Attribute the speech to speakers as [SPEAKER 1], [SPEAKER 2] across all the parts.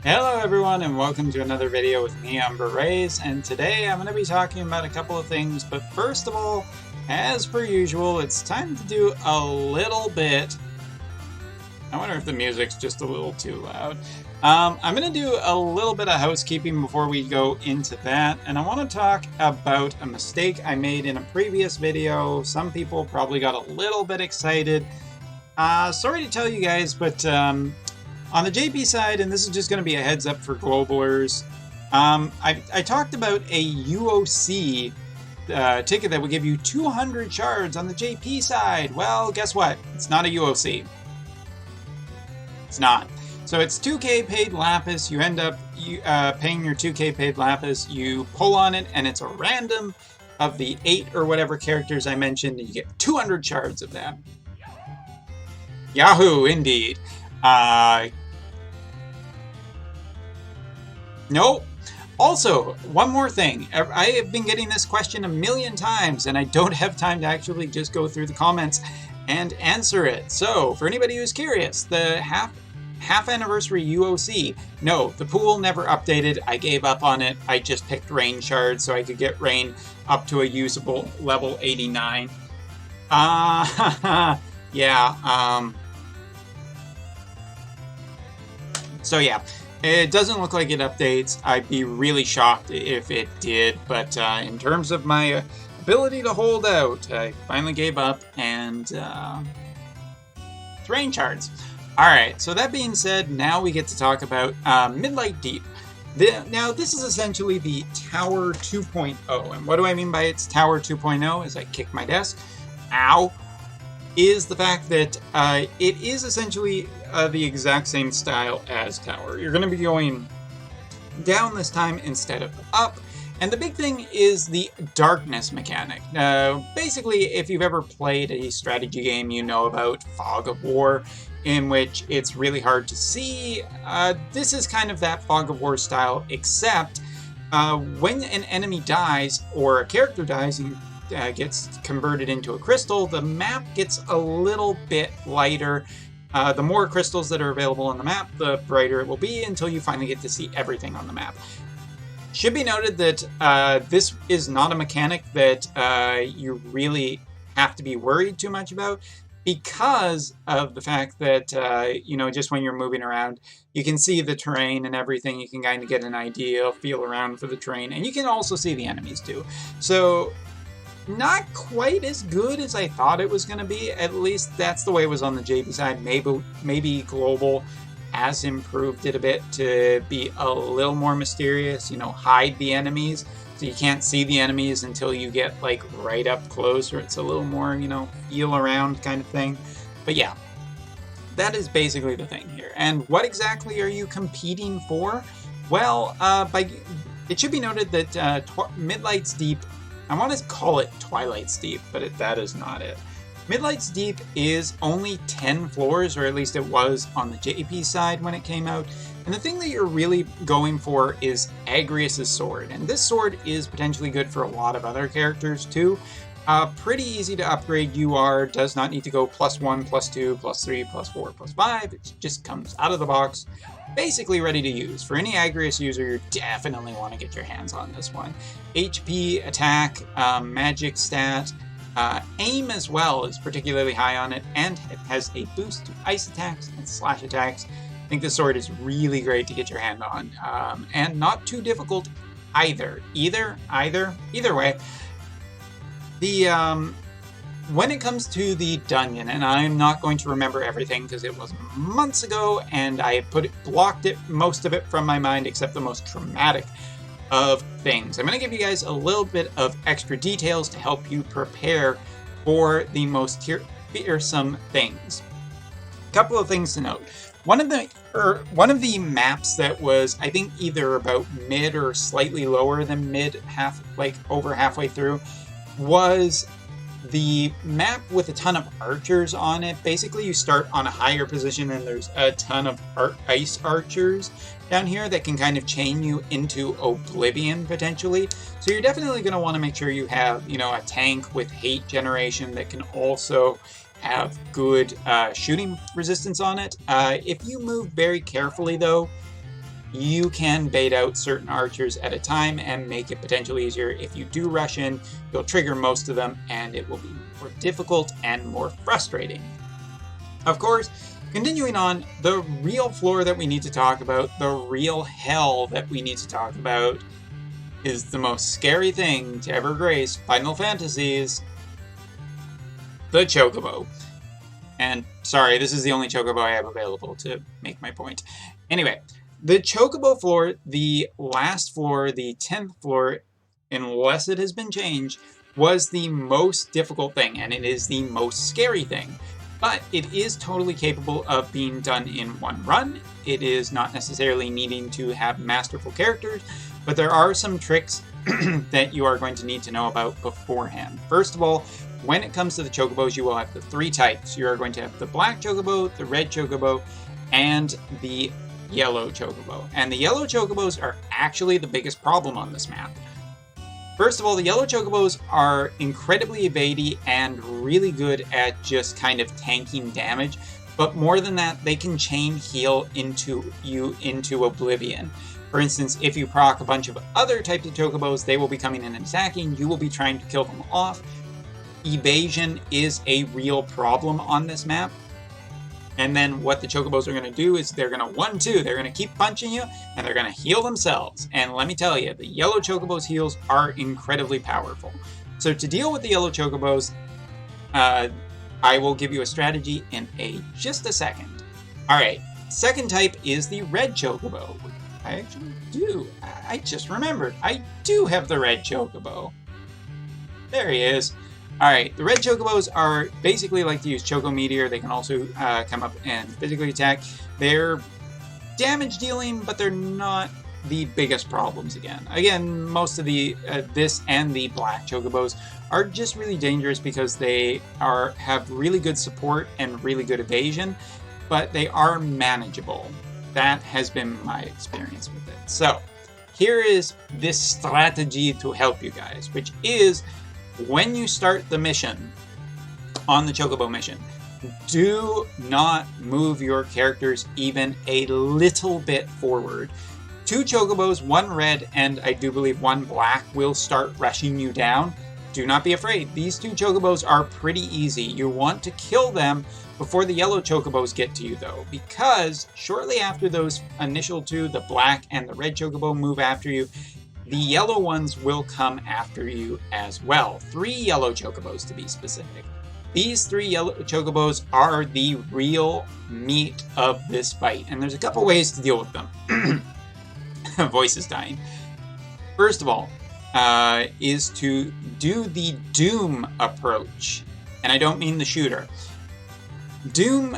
[SPEAKER 1] Hello everyone and welcome to another video with me, Umber Rays, and today I'm going to be talking about a couple of things, but first of all, as per usual, it's time to do a little bit... I wonder if the music's just a little too loud. I'm going to do a little bit of housekeeping before we go into that, and I want to talk about a mistake I made in a previous video. Some people probably got a little bit excited. Sorry to tell you guys, but... on the JP side, and this is just going to be a heads up for Globalers, I talked about a UOC ticket that would give you 200 shards on the JP side. Well, guess what? It's not a UOC. It's not. So it's 2k paid Lapis. You end up paying your 2k paid Lapis. You pull on it, and it's a random of the 8 or whatever characters I mentioned, and you get 200 shards of them. Yahoo, indeed. Nope. Also, one more thing. I have been getting this question a million times, and I don't have time to actually just go through the comments and answer it. So, for anybody who's curious, the half anniversary UOC, no, the pool never updated. I gave up on it. I just picked rain shards so I could get rain up to a usable level 89. Yeah, so yeah. It doesn't look like it updates. I'd be really shocked if it did, but in terms of my ability to hold out, I finally gave up, and it's rain shards. Alright, so that being said, now we get to talk about Midlight Deep. Now, this is essentially the Tower 2.0, and what do I mean by it's Tower 2.0 as I kick my desk? Ow! Is the fact that it is essentially the exact same style as Tower. You're going to be going down this time instead of up, and the big thing is the darkness mechanic. Basically, if you've ever played a strategy game, you know about Fog of War, in which it's really hard to see. This is kind of that Fog of War style, except when an enemy dies or a character dies, gets converted into a crystal, the map gets a little bit lighter. The more crystals that are available on the map, the brighter it will be until you finally get to see everything on the map. Should be noted that this is not a mechanic that you really have to be worried too much about, because of the fact that, just when you're moving around, you can see the terrain and everything. You can kind of get an idea, feel around for the terrain, and you can also see the enemies too. So, not quite as good as I thought it was going to be. At least that's the way it was on the JP side. Maybe Global has improved it a bit to be a little more mysterious, hide the enemies. So you can't see the enemies until you get like right up close, or it's a little more, feel around kind of thing. But yeah, that is basically the thing here. And what exactly are you competing for? Well, it should be noted that Midlight's Deep, I want to call it Twilight's Deep, but that is not it. Midlight's Deep is only 10 floors, or at least it was on the JP side when it came out. And the thing that you're really going for is Agrius's sword. And this sword is potentially good for a lot of other characters too. Pretty easy to upgrade. Does not need to go +1, +2, +3, +4, +5. It just comes out of the box, basically ready to use. For any Agrius user, you definitely want to get your hands on this one. HP, attack, magic stat, aim as well is particularly high on it, and it has a boost to ice attacks and slash attacks. I think this sword is really great to get your hand on, and not too difficult either. Either way. When it comes to the dungeon, and I'm not going to remember everything because it was months ago, and I blocked most of it from my mind except the most traumatic of things. I'm going to give you guys a little bit of extra details to help you prepare for the most fearsome things. A couple of things to note. One of the maps that was, I think, either about mid or slightly lower than mid, over halfway through, was the map with a ton of archers on it. Basically, you start on a higher position and there's a ton of ice archers down here that can kind of chain you into oblivion, potentially. So you're definitely going to want to make sure you have, a tank with hate generation that can also have good shooting resistance on it. If you move very carefully, though, you can bait out certain archers at a time and make it potentially easier. If you do rush in, you'll trigger most of them, and it will be more difficult and more frustrating. Of course, continuing on, the real floor that we need to talk about, the real hell that we need to talk about, is the most scary thing to ever grace Final Fantasies, the Chocobo. And sorry, this is the only Chocobo I have available to make my point. Anyway, the Chocobo floor, the last floor, the 10th floor, unless it has been changed, was the most difficult thing, and it is the most scary thing. But it is totally capable of being done in one run. It is not necessarily needing to have masterful characters, but there are some tricks that you are going to need to know about beforehand. First of all, when it comes to the Chocobos, you will have the 3 types. You are going to have the black Chocobo, the red Chocobo, and the yellow Chocobo. And the yellow Chocobos are actually the biggest problem on this map. First of all, the yellow Chocobos are incredibly evadey and really good at just kind of tanking damage, but more than that, they can chain heal into oblivion. For instance, if you proc a bunch of other types of Chocobos, they will be coming in and attacking, you will be trying to kill them off. Evasion is a real problem on this map. And then what the Chocobos are going to do is they're going to 1-2, they're going to keep punching you, and they're going to heal themselves. And let me tell you, the yellow Chocobo's heals are incredibly powerful. So to deal with the yellow Chocobos, I will give you a strategy in just a second. Alright, second type is the red Chocobo. I actually do. I just remembered. I do have the red Chocobo. There he is. Alright, the red Chocobos are basically like to use Choco Meteor. They can also come up and physically attack. They're damage dealing, but they're not the biggest problems again. Again, most of the this and the black Chocobos are just really dangerous because they have really good support and really good evasion, but they are manageable. That has been my experience with it. So, here is this strategy to help you guys, which is when you start the mission, on the Chocobo mission, do not move your characters even a little bit forward. 2 Chocobos, 1 red, and I do believe 1 black will start rushing you down. Do not be afraid. These 2 Chocobos are pretty easy. You want to kill them before the yellow Chocobos get to you, though, because shortly after those initial 2, the black and the red Chocobo move after you, the yellow ones will come after you as well. 3 yellow Chocobos to be specific. These 3 yellow Chocobos are the real meat of this fight, and there's a couple ways to deal with them. Voice is dying. First of all, is to do the Doom approach, and I don't mean the shooter. Doom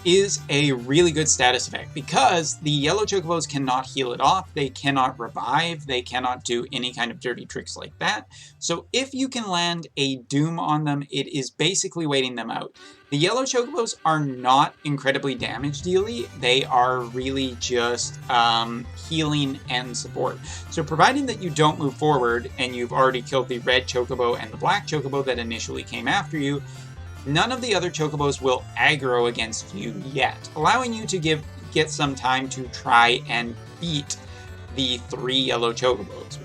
[SPEAKER 1] is a really good status effect because the yellow Chocobos cannot heal it off, they cannot revive, they cannot do any kind of dirty tricks like that. So if you can land a Doom on them, it is basically waiting them out. The yellow Chocobos are not incredibly damage dealy, they are really just healing and support. So providing that you don't move forward and you've already killed the red Chocobo and the black Chocobo that initially came after you, none of the other Chocobos will aggro against you yet, allowing you to get some time to try and beat the 3 yellow Chocobos.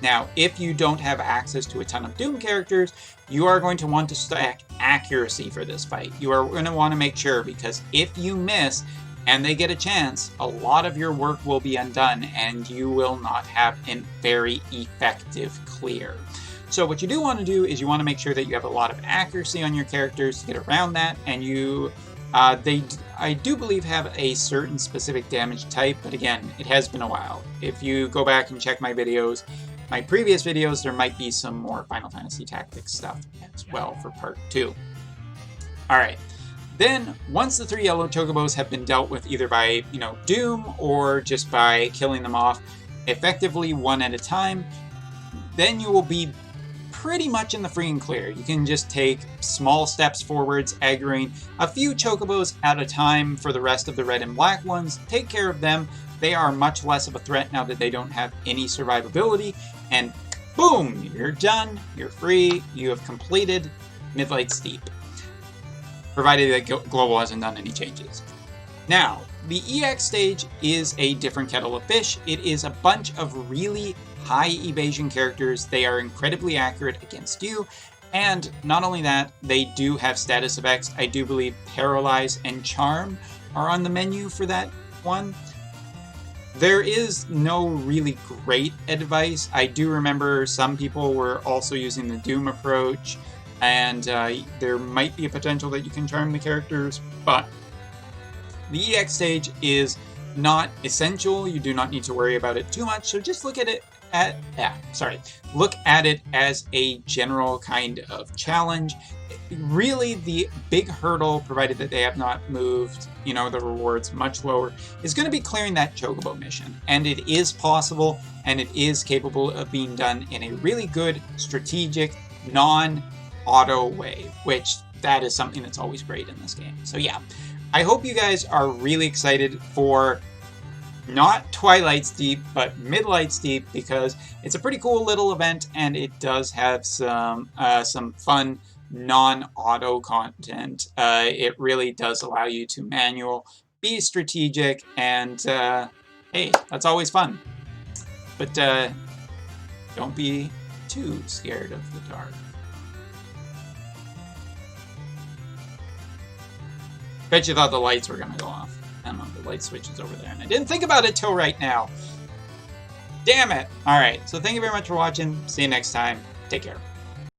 [SPEAKER 1] Now, if you don't have access to a ton of Doom characters, you are going to want to stack accuracy for this fight. You are going to want to make sure, because if you miss and they get a chance, a lot of your work will be undone and you will not have a very effective clear. So what you do want to do is you want to make sure that you have a lot of accuracy on your characters to get around that, and I do believe have a certain specific damage type, but again, it has been a while. If you go back and check my videos, my previous videos, there might be some more Final Fantasy Tactics stuff as well for part 2. Alright, then once the 3 yellow Chocobos have been dealt with either by, Doom or just by killing them off effectively one at a time, then you will be pretty much in the free and clear. You can just take small steps forwards, aggroing a few Chocobos at a time for the rest of the red and black ones. Take care of them. They are much less of a threat now that they don't have any survivability. And boom, you're done. You're free. You have completed Midlight Steep. Provided that Global hasn't done any changes. Now, The EX stage is a different kettle of fish. It is a bunch of really high evasion characters. They are incredibly accurate against you. And not only that, they do have status effects. I do believe Paralyze and Charm are on the menu for that one. There is no really great advice. I do remember some people were also using the Doom approach, and there might be a potential that you can charm the characters, but the EX stage is not essential. You do not need to worry about it too much, so just look at it look at it as a general kind of challenge. Really, the big hurdle, provided that they have not moved, the rewards much lower, is going to be clearing that Chocobo mission. And it is possible, and it is capable of being done in a really good, strategic, non-auto way, which that is something that's always great in this game. So yeah, I hope you guys are really excited for not Twilight Steep, but Midlight Steep, because it's a pretty cool little event, and it does have some fun non-auto content. It really does allow you to manual, be strategic, and hey, that's always fun. But don't be too scared of the dark. Bet you thought the lights were going to go off. I don't know, the light switch is over there, and I didn't think about it till right now. Damn it! Alright, so thank you very much for watching. See you next time. Take care.